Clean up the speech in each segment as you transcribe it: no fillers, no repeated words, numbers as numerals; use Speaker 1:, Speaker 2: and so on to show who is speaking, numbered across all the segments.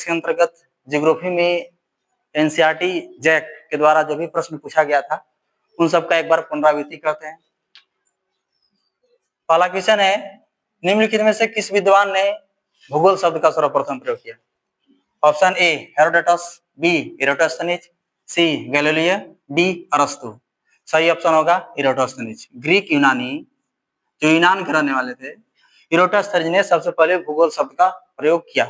Speaker 1: के अंतर्गत ज्योग्राफी में एनसीईआरटी जैक के द्वारा जो भी प्रश्न पूछा गया था उन सब का एक बार पुनरावृत्ति करते हैं। पहला क्वेश्चन है, निम्नलिखित में से किस विद्वान ने भूगोल शब्द का सर्वप्रथम प्रयोग किया? Option A Herodotus, B Eratosthenes, C Galileo, D अरस्तु। सही ऑप्शन होगा इराटोस्थेनीज। ग्रीक यूनानी जो यूनान के रहने वाले थे, इराटोस्थेनीज ने सबसे पहले भूगोल शब्द का प्रयोग किया।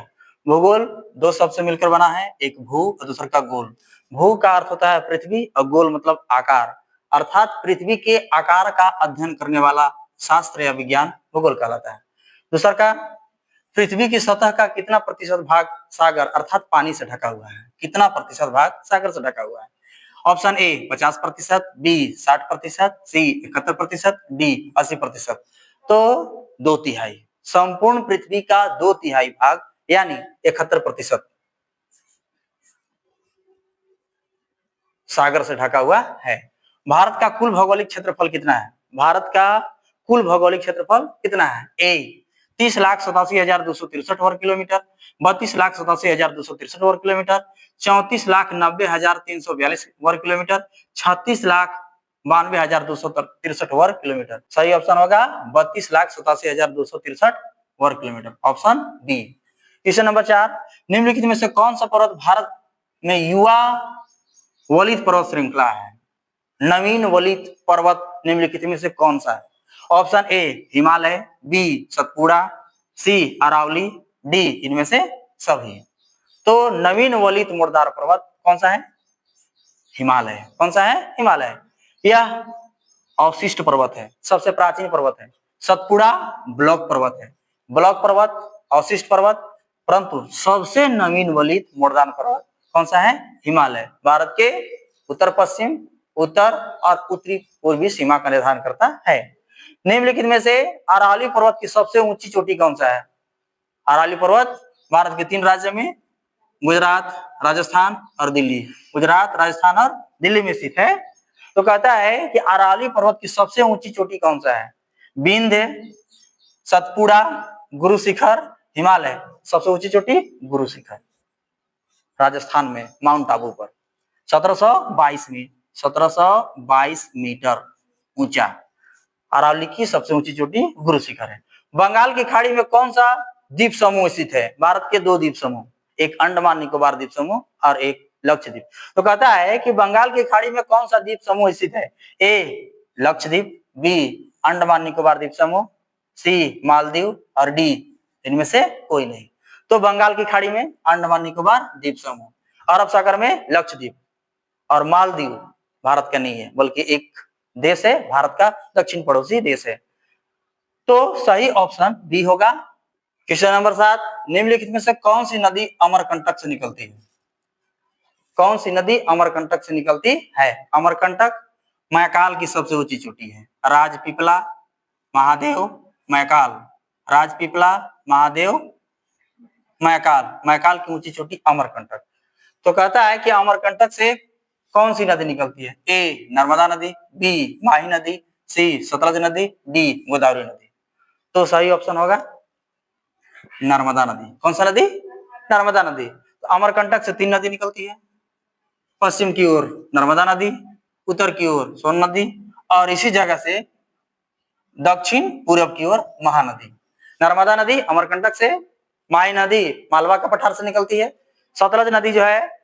Speaker 1: भूगोल दो शब्द से मिलकर बना है, एक भू और दूसरा का गोल। भू का अर्थ होता है पृथ्वी और गोल मतलब आकार, अर्थात पृथ्वी के आकार का अध्ययन करने वाला शास्त्र या विज्ञान भूगोल कहलाता है। दूसरा का पृथ्वी की सतह का कितना प्रतिशत भाग सागर अर्थात पानी से ढका हुआ है, कितना प्रतिशत भाग सागर से ढका हुआ है? Option A 50%, B 60%, C 71%, D 80%। तो 2/3 संपूर्ण पृथ्वी का 2/3 भाग यानी 71% सागर से ढका हुआ है। भारत का कुल भौगोलिक क्षेत्रफल कितना है? भारत का कुल भौगोलिक क्षेत्रफल कितना है? ए 30,87,263 वर्ग किलोमीटर, 32,87,263 वर्ग किलोमीटर, 34,90,342 वर्ग किलोमीटर, 36,92,263 वर्ग किलोमीटर। सही ऑप्शन होगा 32,87,263 वर्ग kilometre, option B. Question number 4, निम्नलिखित में से कौन सा पर्वत भारत में युवा वलित पर्वत श्रृंखला है? नवीन वलित पर्वत निम्नलिखित में से कौन सा है? Option A Himalaya, B Satpura, C Aravalli, D इनमें से सभी। तो नवीन वलित मुर्दार पर्वत कौन सा है? हिमालय। कौन सा है? हिमालय। यह अवशिष्ट पर्वत है, सबसे प्राचीन पर्वत है। सतपुड़ा ब्लॉक पर्वत है, ब्लॉक पर्वत अवशिष्ट पर्वत, परंतु सबसे नवीन वलित मुर्दार पर्वत कौन सा है? हिमालय। भारत के उत्तर पश्चिम, उत्तर और उत्तरी पूर्वी सीमा का निर्धारण करता है। निम्नलिखित में से अरावली पर्वत की सबसे ऊंची चोटी कौन सा है? अरावली पर्वत भारत के 3 राज्यों में गुजरात, राजस्थान और दिल्ली, गुजरात, राजस्थान और दिल्ली में स्थित है। तो कहता है कि अरावली पर्वत की सबसे ऊंची चोटी कौन सा है? विंध्य, सतपुड़ा, गुरु शिखर, हिमालय। सबसे ऊंची चोटी गुरु शिखर, राजस्थान में माउंट आबू पर 1722 मीटर ऊंचा अरावली की सबसे ऊंची चोटी गुरु शिखर है। बंगाल की खाड़ी में कौन सा द्वीप समूह स्थित है? भारत के 2 द्वीप समूह, एक अंडमान निकोबार द्वीप समूह और एक लक्षद्वीप। तो कहता है कि बंगाल की खाड़ी में कौन सा द्वीप समूह स्थित है? ए लक्षद्वीप, बी अंडमान निकोबार द्वीप समूह, सी मालदीव और डी इनमें से कोई नहीं। तो बंगाल की खाड़ी में अंडमान निकोबार द्वीप समूह, अरब सागर में लक्षद्वीप और मालदीव भारत का नहीं है बल्कि एक देश है, भारत का दक्षिण पड़ोसी देश है। तो सही ऑप्शन बी होगा। क्वेश्चन नंबर 7, निम्नलिखित में से कौन सी नदी अमरकंटक से निकलती है? कौन सी नदी अमरकंटक से निकलती है? अमरकंटक महाकाल की सबसे ऊंची चोटी है। राजपीपला, महादेव, महाकाल, राजपीपला, महादेव, महाकाल की ऊंची चोटी अमरकंटक। तो कहता है कि अमरकंटक से कौन सी नदी निकलती है? ए नर्मदा नदी, बी माही नदी, सी सतलज नदी, डी गोदावरी नदी। तो सही ऑप्शन होगा नर्मदा नदी। कौन सा नदी? नर्मदा नदी। तो अमरकंटक से 3 नदी निकलती है, पश्चिम की ओर नर्मदा नदी, उत्तर की ओर सोन नदी और इसी जगह से दक्षिण पूर्व की ओर महानदी। नर्मदा नदी अमरकंटक से, माही नदी मालवा का पठार से निकलती है, सतलज नदी जो है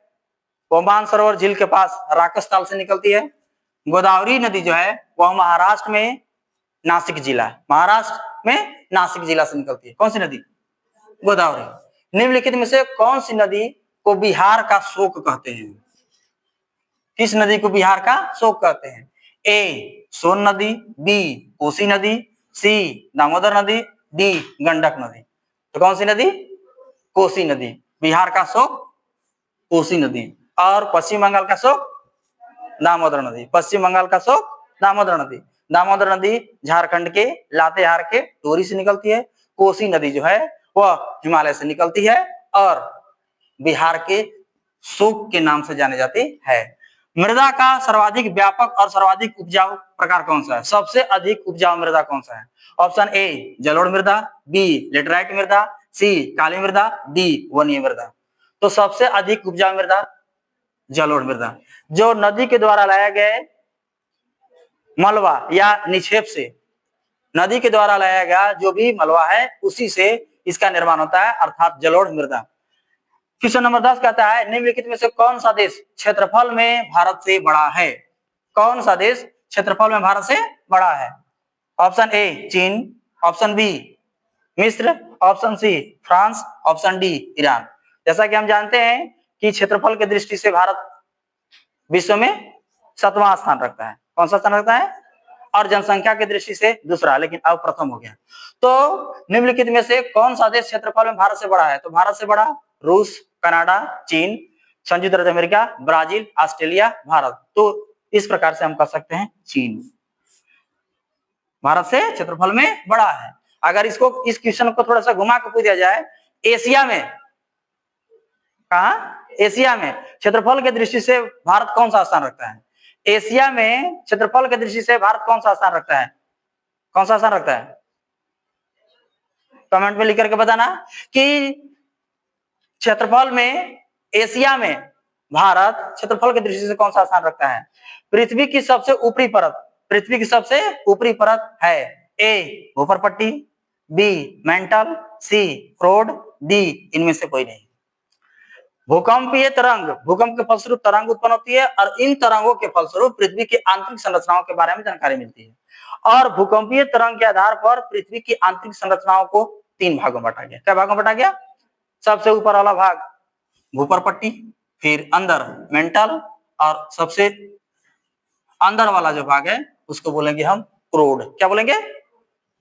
Speaker 1: वो मानसरोवर झील के पास राकस ताल से निकलती है, गोदावरी नदी जो है वह महाराष्ट्र में नासिक जिला, महाराष्ट्र में नासिक जिला से निकलती है। कौन सी नदी? गोदावरी। निम्नलिखित में से कौन सी नदी को बिहार का शोक कहते हैं? किस नदी को बिहार का शोक कहते हैं? ए सोन नदी, बी कोसी नदी, सी दामोदर नदी, डी गंडक नदी। तो कौन सी नदी? कोसी नदी। बिहार का शोक कोसी नदी और पश्चिम बंगाल का शोक दामोदर नदी। पश्चिम बंगाल का शोक दामोदर नदी। दामोदर नदी झारखंड के लातेहार के टोरी से निकलती है। कोसी नदी जो है वह हिमालय से निकलती है और बिहार के शोक के नाम से जाने जाती है। मृदा का सर्वाधिक व्यापक और सर्वाधिक उपजाऊ प्रकार कौन सा है? सबसे अधिक उपजाऊ मृदा कौन सा है? ऑप्शन ए जलोढ़ मृदा, बी लेटराइट मृदा, सी काली मृदा, डी वनीय मृदा। तो सबसे अधिक उपजाऊ मृदा जलोढ़ मृदा। जो नदी के द्वारा लाया गया मलबा या निक्षेप से, नदी के द्वारा लाया गया जो भी मलबा है उसी से इसका निर्माण होता है, अर्थात जलोढ़ मृदा। क्वेश्चन नंबर 10 कहता है निम्नलिखित में से कौन सा देश क्षेत्रफल में भारत से बड़ा है? कौन सा देश क्षेत्रफल में भारत से बड़ा है? ऑप्शन ए चीन, ऑप्शन बी मिस्र, option C France, option D Iran. जैसा कि हम जानते हैं कि क्षेत्रफल की दृष्टि से भारत विश्व में 7वां स्थान रखता है। कौन सा स्थान रखता है? और जनसंख्या की दृष्टि से दूसरा, लेकिन अब प्रथम हो गया। तो निम्नलिखित में से कौन सा देश क्षेत्रफल में भारत से बड़ा है? तो भारत से बड़ा रूस, कनाडा, चीन, संयुक्त राज्य अमेरिका, ब्राजील, ऑस्ट्रेलिया, भारत। तो इस प्रकार से हम कह सकते हैं चीन भारत से क्षेत्रफल में बड़ा है। अगर इसको इस क्वेश्चन को थोड़ा सा घुमा के पूछ दिया जाए, एशिया में कहा? एशिया में क्षेत्रफल की दृष्टि से भारत कौन सा स्थान रखता है? एशिया में क्षेत्रफल की दृष्टि से भारत कौन सा स्थान रखता है? कौन सा स्थान रखता है? कमेंट में लिख करके बताना कि क्षेत्रफल में एशिया में भारत क्षेत्रफल की दृष्टि से कौन सा स्थान रखता है? पृथ्वी की सबसे ऊपरी परत, पृथ्वी की सबसे ऊपरी परत है ए भूपरपट्टी, बी मेंटल, सी क्रोड, डी इनमें से कोई नहीं। भूकंपीय तरंग, भूकंप के फलस्वरूप तरंग उत्पन्न होती है और इन तरंगों के फलस्वरूप पृथ्वी की आंतरिक संरचनाओं के बारे में जानकारी मिलती है। और भूकंपीय तरंग के आधार पर पृथ्वी की आंतरिक संरचनाओं को 3 भागों में बांटा गया। क्या भागों में बांटा गया? सबसे ऊपर वाला भाग भूपरपट्टी, फिर अंदर मेंटल, और सबसे अंदर वाला जो भाग है उसको बोलेंगे हम क्रोड। क्या बोलेंगे?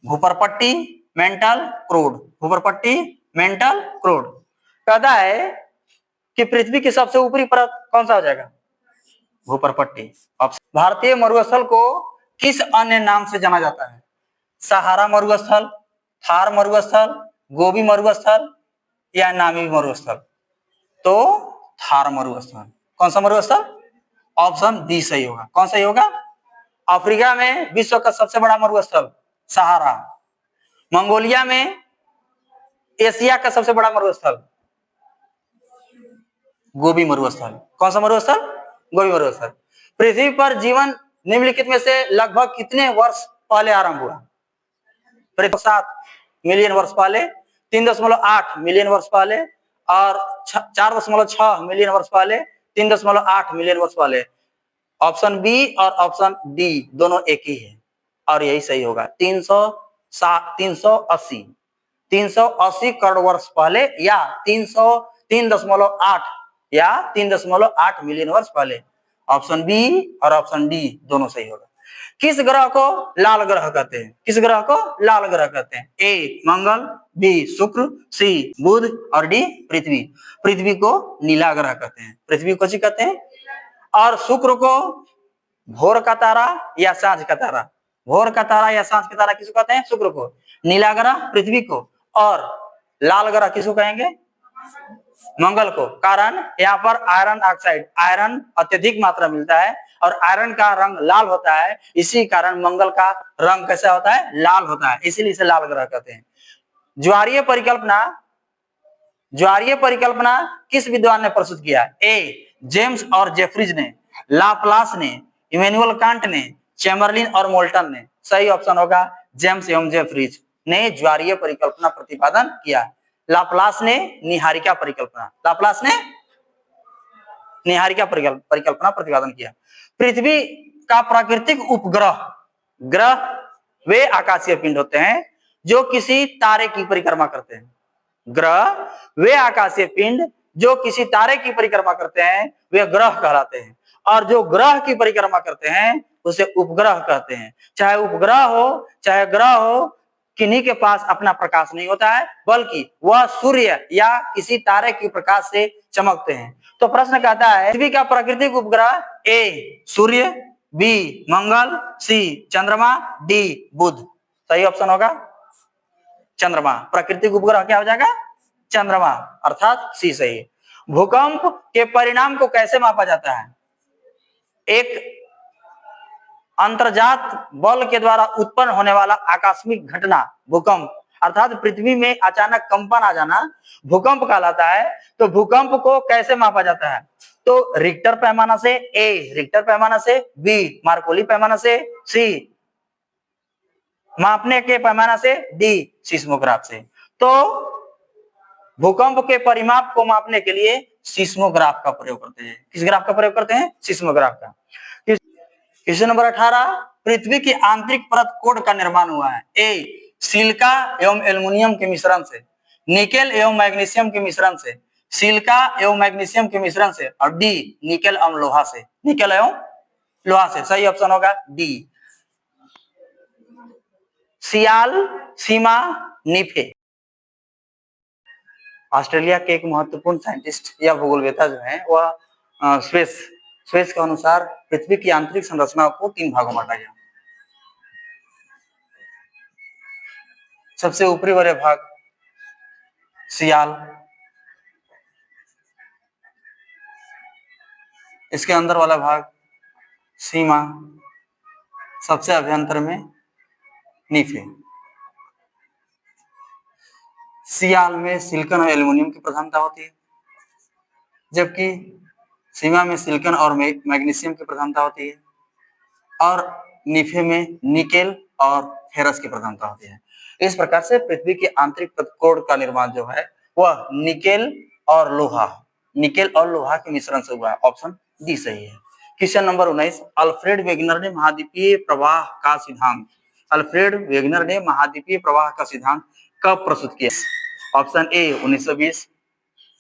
Speaker 1: भूपरपट्टी, मेंटल, क्रोड। भूपरपट्टी, मेंटल, क्रोड। कहता है कि पृथ्वी की सबसे ऊपरी परत कौन सा हो जाएगा? भूपरपट्टी। भारतीय मरुस्थल को किस अन्य नाम से जाना जाता है? सहारा मरुस्थल, थार मरुस्थल, गोबी मरुस्थल या नामीबी मरुस्थल? तो थार मरुस्थल। कौन सा मरुस्थल? ऑप्शन डी सही होगा। कौन सही होगा? अफ्रीका में विश्व का सबसे बड़ा मरुस्थल सहारा, मंगोलिया में एशिया का सबसे बड़ा मरुस्थल गोबी मरुस्थल। कौन सा मरुस्थल? गोबी मरुस्थल। पृथ्वी पर जीवन निम्नलिखित में से लगभग कितने वर्ष पहले आरंभ हुआ? 7 मिलियन वर्ष पहले, 3.8 मिलियन वर्ष पहले और 4.6 मिलियन वर्ष पहले, 3.8 मिलियन वर्ष पहले। ऑप्शन बी और ऑप्शन डी दोनों एक ही है और यही सही होगा। 380 करोड़ वर्ष पहले या 3.8 या 3.8 मिलियन वर्ष पहले। ऑप्शन बी और ऑप्शन डी दोनों सही होगा। किस ग्रह को लाल ग्रह कहते हैं? किस ग्रह को लाल ग्रह कहते हैं? ए मंगल, बी शुक्र, सी बुध और डी पृथ्वी। पृथ्वी को नीला ग्रह कहते हैं। पृथ्वी को कहते हैं। और शुक्र को भोर का तारा या सांझ का तारा, भोर का तारा या सांझ का तारा किसको कहते हैं? शुक्र को। नीला ग्रह पृथ्वी को। और लाल ग्रह किसको कहेंगे? मंगल को। कारण यहाँ पर आयरन ऑक्साइड, आयरन अत्यधिक मात्रा मिलता है और आयरन का रंग लाल होता है, इसी कारण मंगल का रंग कैसा होता है? लाल होता है, इसीलिए इसे लाल ग्रह कहते हैं। ज्वारीय परिकल्पना किस विद्वान ने प्रस्तुत किया? ए जेम्स और जेफरीज ने, लाप्लास ने, इमैनुअल कांट ने, चैम्बरलिन और मोल्टन ने। सही ऑप्शन होगा जेम्स एवं जेफरीज ने ज्वारीय परिकल्पना प्रतिपादन किया। लाप्लास ने निहारिका परिकल्पना, लाप्लास ने निहारिका परिकल्पना प्रतिपादन किया। पृथ्वी का प्राकृतिक उपग्रह, ग्रह वे आकाशीय पिंड होते हैं जो किसी तारे की परिक्रमा करते हैं। ग्रह वे आकाशीय पिंड जो किसी तारे की परिक्रमा करते हैं वे ग्रह कहलाते हैं, और जो ग्रह की परिक्रमा करते हैं उसे उपग्रह कहते हैं। चाहे उपग्रह हो चाहे ग्रह हो, किन्हीं के पास अपना प्रकाश नहीं होता है, बल्कि वह सूर्य या किसी तारे के प्रकाश से चमकते हैं। तो प्रश्न कहता है पृथ्वी का प्राकृतिक उपग्रह ए सूर्य, बी मंगल, सी चंद्रमा, डी बुध। सही ऑप्शन होगा चंद्रमा। प्राकृतिक उपग्रह क्या हो जाएगा? चंद्रमा, अर्थात सी सही। भूकंप के परिणाम को कैसे मापा जाता है? एक अंतर्जात बल के द्वारा उत्पन्न होने वाला आकस्मिक घटना भूकंप अर्थात पृथ्वी में अचानक कंपन आ जाना भूकंप कहलाता है। तो भूकंप को कैसे मापा जाता है? तो रिक्टर पैमाना से, ए रिक्टर पैमाना से, बी मार्कोली पैमाना से, सी मापने के पैमाना से, डी सिस्मोग्राफ से। तो भूकंप के परिमाप को मापने के लिए सिस्मोग्राफ का प्रयोग करते हैं। किस ग्राफ का प्रयोग करते हैं? सिस्मोग्राफ का। क्वेश्चन नंबर 18, पृथ्वी की आंतरिक परत कोड का निर्माण हुआ है। ए सिलिका एवं एल्युमिनियम के मिश्रण से, निकेल एवं मैग्नीशियम के मिश्रण से, सिलिका एवं मैग्नीशियम के मिश्रण से, और डी निकेल एवं लोहा से। निकेल एवं लोहा से सही ऑप्शन होगा डी। सियाल, सीमा, नीफे। ऑस्ट्रेलिया के एक महत्वपूर्ण साइंटिस्ट या भूगोलवेत्ता जो है वह स्वेस के अनुसार पृथ्वी की आंतरिक संरचना को 3 भागों में बांटा गया। सबसे ऊपरी वाले भाग सियाल, इसके अंदर वाला भाग सीमा, सबसे अभ्यंतर में नीफे। सियाल में सिलिकॉन और एल्युमिनियम की प्रधानता होती है, जबकि सीमा में सिलिकॉन और मैग्नीशियम की प्रधानता होती है, और नीफे में निकेल और फेरस की प्रधानता होती है। इस प्रकार से पृथ्वी की आंतरिक कोड का निर्माण जो है वह निकेल और लोहा के मिश्रण से हुआ है। ऑप्शन डी सही है। क्वेश्चन नंबर 19, अल्फ्रेड वेगनर ने महाद्वीपीय प्रवाह का सिद्धांत कब प्रस्तुत किया? Option A 1920,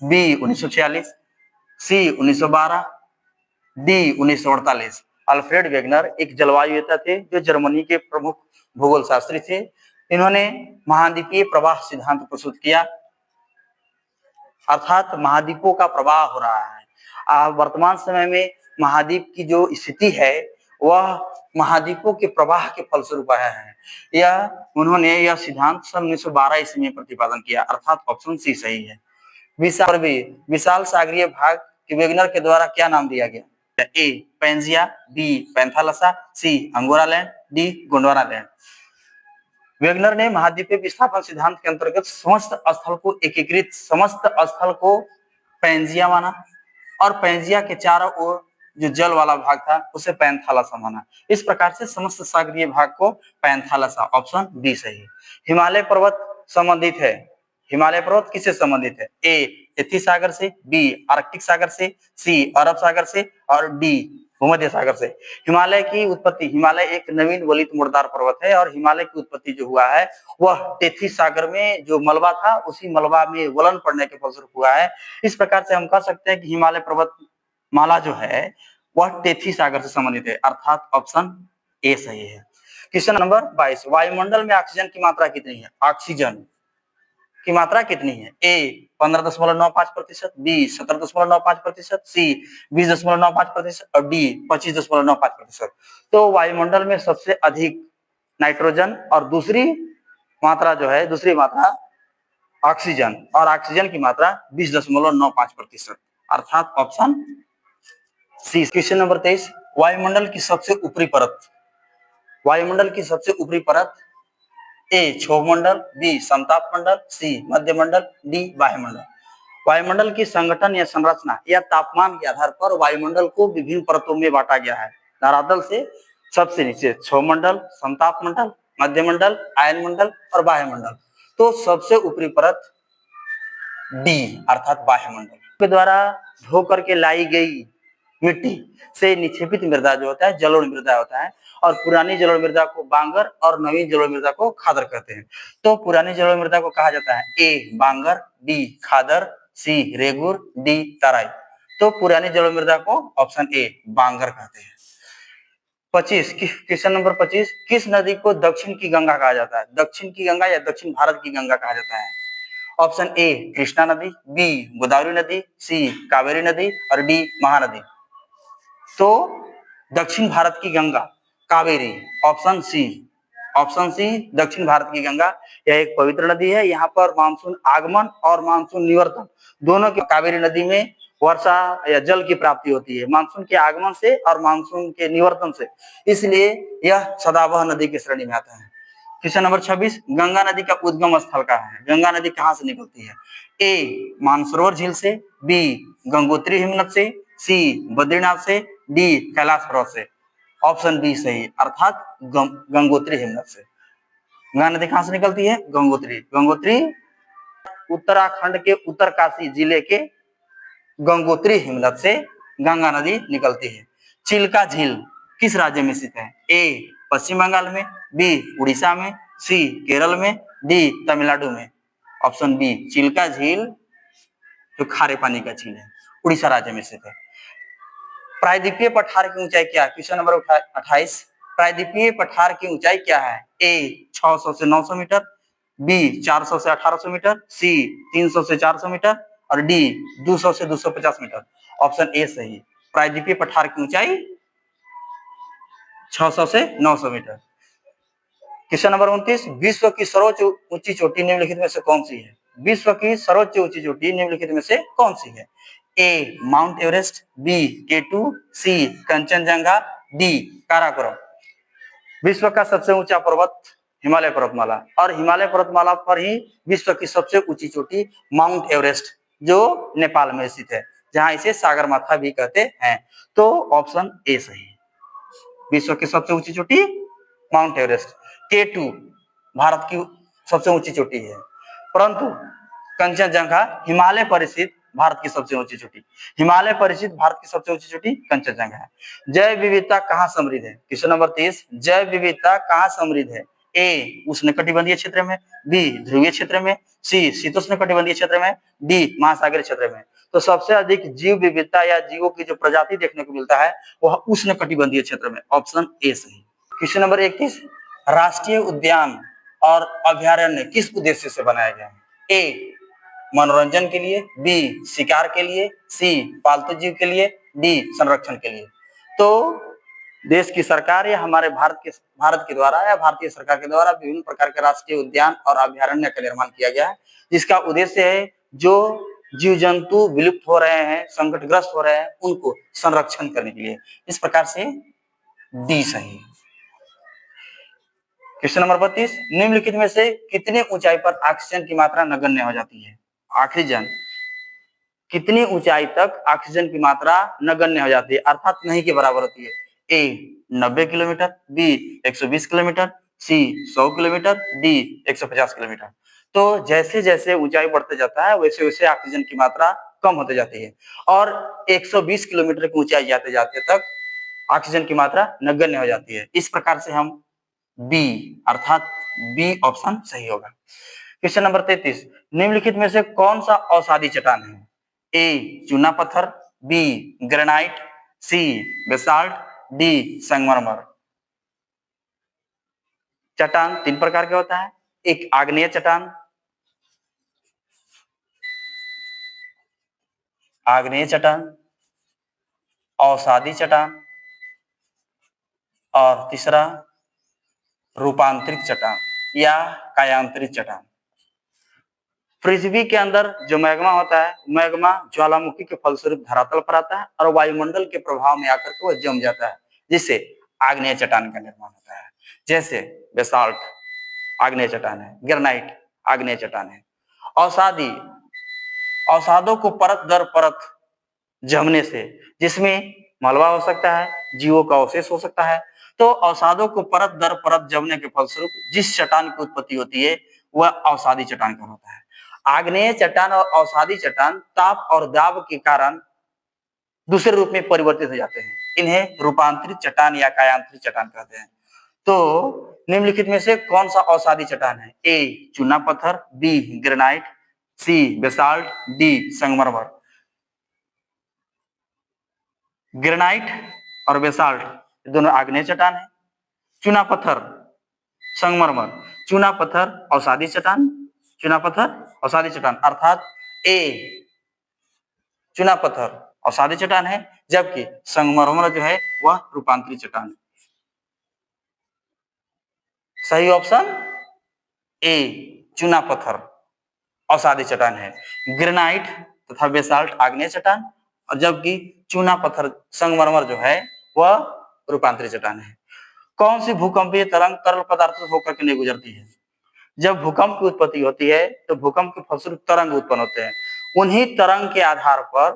Speaker 1: B 1946, C 1912, D 1948। Alfred Wegener एक जलवायुवेत्ता थे जो जर्मनी के प्रमुख भूगोल शास्त्री थे। इन्होंने महाद्वीपीय प्रवाह सिद्धांत प्रस्तुत किया, अर्थात महाद्वीपों का प्रवाह हो रहा है। वर्तमान समय में महाद्वीप की जो स्थिति है वह महाद्वीपों के प्रवाह के फलस्वरूप आया है। उन्होंने यह सिद्धांत सन 1912 ईस्वी में प्रतिपादन किया, अर्थात ऑप्शन सी सही है। विशाल सागरीय भाग के वेगनर के द्वारा क्या नाम दिया गया? ए पेंजिया, बी पैंथालसा, सी अंगोरालैंड, डी गोंडवानालैंड। वेगनर ने महाद्वीपीय विस्थापन सिद्धांत के अंतर्गत समस्त स्थल को पेंजिया माना, और पेंजिया के चारों ओर जो जल वाला भाग था उसे पैंथालसा माना। इस प्रकार से समस्त सागरीय भाग को पैंथालसा। ऑप्शन बी सही है। हिमालय पर्वत संबंधित है। हिमालय पर्वत किससे संबंधित है? ए एथी सागर से, बी आर्कटिक सागर से, सी अरब सागर से, और डी भूमध्य सागर से। हिमालय की उत्पत्ति, हिमालय एक नवीन वलित मुर्दार पर्वत है, और हिमालय की उत्पत्ति जो हुआ है वह टेथी सागर में जो मलबा था उसी मलबा में वलन पड़ने के फलस्वरूप हुआ है। इस प्रकार से हम कह सकते हैं कि हिमालय पर्वत माला जो है वह टेथी सागर से संबंधित है, अर्थात ऑप्शन ए सही है। क्वेश्चन नंबर 22, वायुमंडल में ऑक्सीजन की मात्रा कितनी है? ऑक्सीजन की मात्रा कितनी है? ए 15.95%, बी 17.95%, सी 20.95% और डी 25.95%। तो वायुमंडल में सबसे अधिक नाइट्रोजन और दूसरी मात्रा ऑक्सीजन, और ऑक्सीजन की मात्रा 20.95%, अर्थात ऑप्शन सी। क्वेश्चन नंबर 23, वायुमंडल की सबसे ऊपरी परत ए क्षोभ मंडल, बी समताप मंडल, सी मध्य मंडल, डी वायुमंडल। वायुमंडल की संगठन या संरचना या तापमान के आधार पर वायुमंडल को विभिन्न परतों में बांटा गया है। धरातल से सबसे नीचे क्षोभ मंडल, समताप मंडल, मध्य मंडल, आयन मंडल और वायुमंडल। तो सबसे ऊपरी परत डी अर्थात वायुमंडल के द्वारा धो करके लाई गई मिट्टी से निक्षेपित मृदा जो होता है जलोढ़ मृदा होता है, और पुरानी जलोढ़ मृदा को बांगर और नवीन जलोढ़ मृदा को खादर कहते हैं। तो पुरानी जलोढ़ मृदा को कहा जाता है ए बांगर, बी खादर, सी रेगुर, डी तराई। तो पुरानी जलोढ़ मृदा को ऑप्शन ए बांगर कहते हैं। 25, क्वेश्चन नंबर 25, किस नदी को दक्षिण की गंगा कहा जाता है? दक्षिण की गंगा या दक्षिण भारत की गंगा कहा जाता है? ऑप्शन ए कृष्णा नदी, बी गोदावरी नदी, सी कावेरी नदी और डी महानदी। तो दक्षिण भारत की गंगा कावेरी, ऑप्शन सी दक्षिण भारत की गंगा। यह एक पवित्र नदी है। यहाँ पर मानसून आगमन और मानसून निवर्तन दोनों की, कावेरी नदी में वर्षा या जल की प्राप्ति होती है मानसून के आगमन से और मानसून के निवर्तन से, इसलिए यह सदाबहार नदी की श्रेणी में आता है। क्वेश्चन नंबर 26, गंगा नदी का उद्गम स्थल कहाँ है? गंगा नदी कहाँ से निकलती है? ए मानसरोवर झील से, बी गंगोत्री हिमनद से, सी बद्रीनाथ से, डी कैलाश पर्वत से। ऑप्शन बी सही, अर्थात गंगोत्री हिमनद से। गंगा नदी कहां से निकलती है? गंगोत्री। गंगोत्री उत्तराखंड के उत्तरकाशी जिले के गंगोत्री हिमनद से गंगा नदी निकलती है। चिल्का झील किस राज्य में स्थित है? ए पश्चिम बंगाल में, बी उड़ीसा में, सी केरल में, डी तमिलनाडु में। ऑप्शन बी चिल्का झील जो खारे पानी का झील है, उड़ीसा राज्य में स्थित है। प्रायद्वीपीय पठार की ऊंचाई क्या है? क्वेश्चन नंबर 28, प्रायद्वीपीय पठार की ऊंचाई क्या है? ए 600 से 900 मीटर, बी 400 से 1800 मीटर, सी 300 से 400 मीटर और डी 200 से 250 मीटर। ऑप्शन ए सही, प्रायद्वीपीय पठार की ऊंचाई 600 से 900 मीटर। क्वेश्चन नंबर 29, विश्व की सर्वोच्च ऊंची चोटी निम्नलिखित में से कौन सी है? विश्व की सर्वोच्च ऊंची चोटी निम्नलिखित में से कौन सी है? ए माउंट एवरेस्ट, बी K2, सी कंचनजंगा, डी काराकोरम। विश्व का सबसे ऊंचा पर्वत हिमालय पर्वतमाला, और हिमालय पर्वतमाला पर ही विश्व की सबसे ऊंची चोटी माउंट एवरेस्ट जो नेपाल में स्थित है, जहां इसे सागरमाथा भी कहते हैं। तो ऑप्शन ए सही, विश्व की सबसे ऊंची चोटी माउंट एवरेस्ट। K2 भारत की सबसे ऊंची चोटी है, परंतु कंचनजंगा हिमालय पर स्थित भारत की सबसे ऊंची चोटी, हिमालय पर स्थित भारत की सबसे ऊंची चोटी कंचनजंगा है। जैव विविधता कहाँ समृद्ध है? क्वेश्चन नंबर 30, जैव विविधता कहाँ समृद्ध है? ए उष्णकटिबंधीय क्षेत्र में, बी ध्रुवीय क्षेत्र में, सी शीतोष्णकटिबंधीय क्षेत्र में, डी महासागरीय क्षेत्र में। तो सबसे अधिक जीव विविधता या जीवों की जो प्रजाति देखने को मिलता है वह उष्णकटिबंधीय क्षेत्र में। ऑप्शन ए सही। क्वेश्चन नंबर 31, राष्ट्रीय उद्यान और अभ्यारण्य किस उद्देश्य से बनाए गए हैं? ए मनोरंजन के लिए, बी शिकार के लिए, सी पालतू जीव के लिए, डी संरक्षण के लिए। तो देश की सरकार या हमारे भारत के द्वारा या भारतीय सरकार के द्वारा विभिन्न प्रकार के राष्ट्रीय उद्यान और अभ्यारण्य का निर्माण किया गया है, जिसका उद्देश्य है जो जीव जंतु विलुप्त हो रहे हैं, संकटग्रस्त हो रहे हैं, उनको संरक्षण करने के लिए। इस प्रकार से डी सही। क्वेश्चन नंबर 32, निम्नलिखित में से कितने ऊंचाई पर ऑक्सीजन की मात्रा नगण्य हो जाती है? ऑक्सीजन कितनी ऊंचाई तक ऑक्सीजन की मात्रा नगण्य हो जाती है, अर्थात नहीं के बराबर होती है? ए 90 किलोमीटर, बी 120 किलोमीटर, सी 100 किलोमीटर, डी 150 किलोमीटर। तो जैसे जैसे ऊंचाई बढ़ते जाता है वैसे वैसे ऑक्सीजन की मात्रा कम होते जाती है, और 120 किलोमीटर की ऊंचाई जाते जाते तक ऑक्सीजन की मात्रा नगण्य हो जाती है। इस प्रकार से हम बी अर्थात बी ऑप्शन सही होगा। क्वेश्चन नंबर 33, निम्नलिखित में से कौन सा औषधि चट्टान है? ए चूना पत्थर, बी ग्रेनाइट, सी बेसाल्ट, डी संगमरमर। चट्टान तीन प्रकार के होता है, एक आग्नेय चट्टान, औषधि चट्टान और तीसरा रूपांतरित चट्टान या कायांतरित चट्टान। पृथ्वी के अंदर जो मैग्मा होता है, मैग्मा ज्वालामुखी के फलस्वरूप धरातल पर आता है और वायुमंडल के प्रभाव में आकर के वह जम जाता है, जिससे आग्नेय चट्टान का निर्माण होता है। जैसे बेसाल्ट आग्नेय चट्टान है, ग्रेनाइट आग्नेय चट्टान है। औषधों को परत दर परत जमने से, जिसमें मलबा हो सकता है, जीवों का अवशेष हो सकता है, तो औषधों को परत दर परत जमने के फलस्वरूप जिस चट्टान की उत्पत्ति होती है वह औषधि चट्टान का होता है। आग्नेय चट्टान और औषधि चट्टान ताप और दाब के कारण दूसरे रूप में परिवर्तित हो जाते हैं, इन्हें रूपांतरित चट्टान या कायांतरित चट्टान कहते हैं। तो निम्नलिखित में से कौन सा औषधि चट्टान है? ए चूना पत्थर, बी ग्रेनाइट, सी बेसाल्ट, डी संगमरमर। ग्रेनाइट और बेसाल्ट दोनों आग्नेय चट्टान है, चूना पत्थर संगमरमर। चूना पत्थर औषधि चट्टान, चूना पत्थर औषधि चट्टान, अर्थात ए चूना पत्थर औषधि चट्टान है, जबकि संगमरमर जो है वह रूपांतरित चट्टान है। सही ऑप्शन ए चूना पत्थर औषधि चट्टान है, ग्रेनाइट तथा बेसाल्ट आग्नेय चट्टान, और जबकि चूना पत्थर संगमरमर जो है वह रूपांतरित चट्टान है। कौन सी भूकंपीय तरंग तरल पदार्थ से होकर के नहीं गुजरती है? जब भूकंप की उत्पत्ति होती है तो भूकंप के फलस्वरूप तरंग उत्पन्न होते हैं। उन्हीं तरंग के आधार पर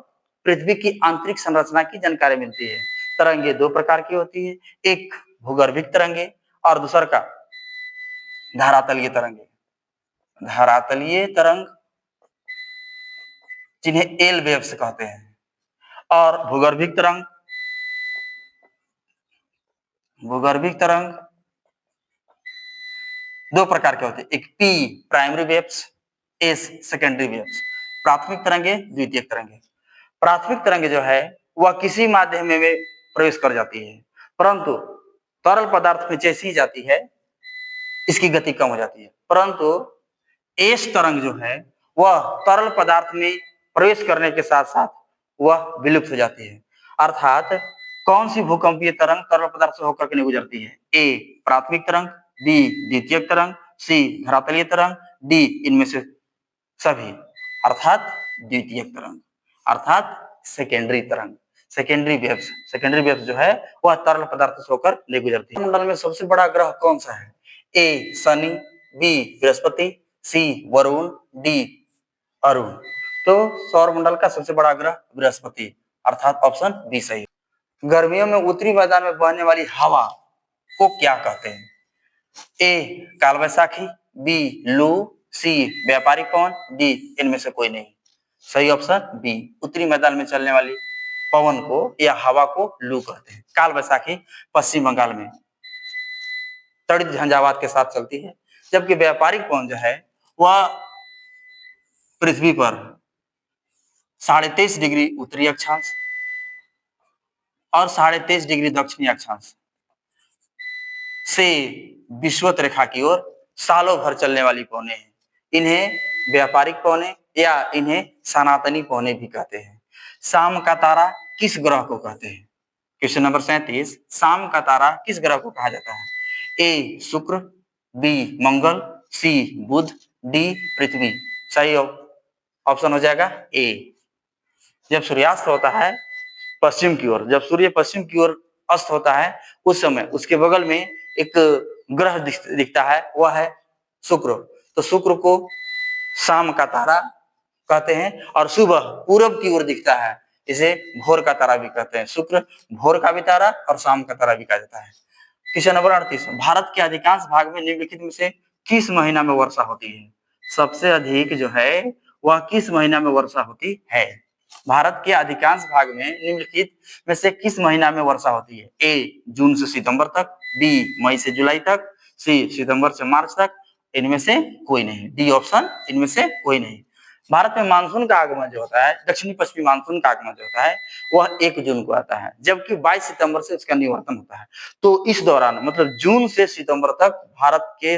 Speaker 1: पृथ्वी की आंतरिक संरचना की जानकारी मिलती है। तरंगे दो प्रकार की होती है, एक भूगर्भिक तरंगे और दूसरा का धरातलीय तरंगे। धरातलीय तरंग जिन्हें एल वेव्स कहते हैं, और भूगर्भिक तरंग दो प्रकार के होते हैं, एक P primary waves, S secondary waves. प्राथमिक तरंगे, द्वितीयक तरंगे। प्राथमिक तरंगे जो है वह किसी माध्यम में प्रवेश कर जाती है, परंतु तरल पदार्थ में जैसी जाती है इसकी गति कम हो जाती है, परंतु एस तरंग जो है वह तरल पदार्थ में प्रवेश करने के साथ साथ वह विलुप्त हो जाती है। अर्थात कौन सी भूकंपीय तरंग तरल पदार्थ से होकर के नहीं गुजरती है? ए प्राथमिक तरंग, बी द्वितीयक तरंग, सी धरातलीय तरंग, डी इनमें से सभी अर्थात द्वितीयक तरंग, अर्थात सेकेंडरी तरंग। सेकेंडरी वेव्स जो है वह तरल पदार्थ से होकर नहीं गुजरती है। मंडल में सबसे बड़ा ग्रह कौन सा है? ए शनि, बी बृहस्पति, सी वरुण, डी अरुण। तो सौर मंडल का सबसे बड़ा ग्रह बृहस्पति, अर्थात ऑप्शन बी सही। गर्मियों में उत्तरी मैदान में बहने वाली हवा को क्या कहते हैं? ए काल वैशाखी, बी लू, सी व्यापारिक पवन, डी इनमें से कोई नहीं। सही ऑप्शन बी, उत्तरी मैदान में चलने वाली पवन को या हवा को लू कहते हैं। काल वैशाखी पश्चिम बंगाल में तड़ित झंझावात के साथ चलती है, जबकि व्यापारिक पवन जो है वह पृथ्वी पर 23.5 डिग्री उत्तरी अक्षांश और 23.5 डिग्री दक्षिणी अक्षांश से विषुवत रेखा की ओर सालों भर चलने वाली पवनें हैं। इन्हें व्यापारिक पवनें या इन्हें सनातनी पवनें भी कहते हैं। शाम का तारा किस ग्रह को कहते हैं? क्वेश्चन नंबर 37, शाम का तारा किस ग्रह को कहा जाता है? ए शुक्र, बी मंगल, सी बुध, डी पृथ्वी। सही ऑप्शन हो जाएगा ए। जब सूर्यास्त होता है पश्चिम की ओर, जब सूर्य पश्चिम की ओर अस्त होता है उस समय उसके बगल में एक ग्रह दिखता है, वह है शुक्र। तो शुक्र को शाम का तारा कहते हैं, और सुबह पूरब की ओर दिखता है, इसे भोर का तारा भी कहते हैं। शुक्र भोर का भी तारा और शाम का तारा भी कहा जाता है। क्वेश्चन नंबर 38, भारत के अधिकांश भाग में निम्नलिखित में से किस महीना में वर्षा होती है? सबसे अधिक जो है वह किस महीना में वर्षा होती है? भारत के अधिकांश भाग में निम्नलिखित में से किस महीना में वर्षा होती है? ए जून से सितंबर तक, बी मई से जुलाई तक, सी सितंबर से मार्च तक, इनमें से कोई नहीं। डी ऑप्शन इनमें से कोई नहीं। भारत में मानसून का आगमन जो होता है, दक्षिणी पश्चिमी मानसून का आगमन जो होता है वह 1 जून को आता है, जबकि 22 सितंबर से उसका निवर्तन होता है। तो इस दौरान मतलब जून से सितंबर तक भारत के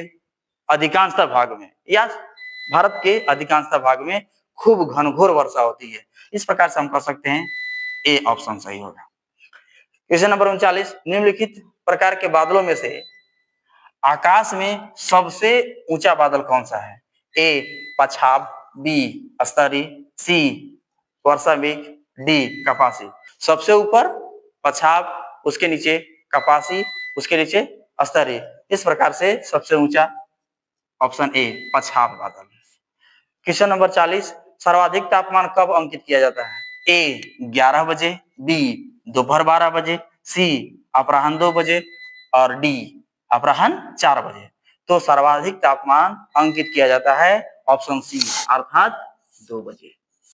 Speaker 1: अधिकांशतः भाग में या भारत के अधिकांशतः भाग में खूब घनघोर वर्षा होती है। इस प्रकार से हम कर सकते हैं ए ऑप्शन सही होगा। क्वेश्चन नंबर 39, निम्नलिखित प्रकार के बादलों में से आकाश में सबसे ऊंचा बादल कौन सा है? ए पछाब, बी स्तरी, सी वर्षा मेघ, डी कपासी। सबसे ऊपर पछाब, उसके नीचे कपासी, उसके नीचे स्तरी। इस प्रकार से सबसे ऊंचा ऑप्शन ए पछाब बादल। क्वेश्चन नंबर 40, सर्वाधिक तापमान कब अंकित किया जाता है? ए 11 बजे, बी दोपहर 12 बजे, सी अपराह्न 2 बजे और डी अपराह्न 4 बजे। तो सर्वाधिक तापमान अंकित किया जाता है ऑप्शन सी अर्थात 2 बजे।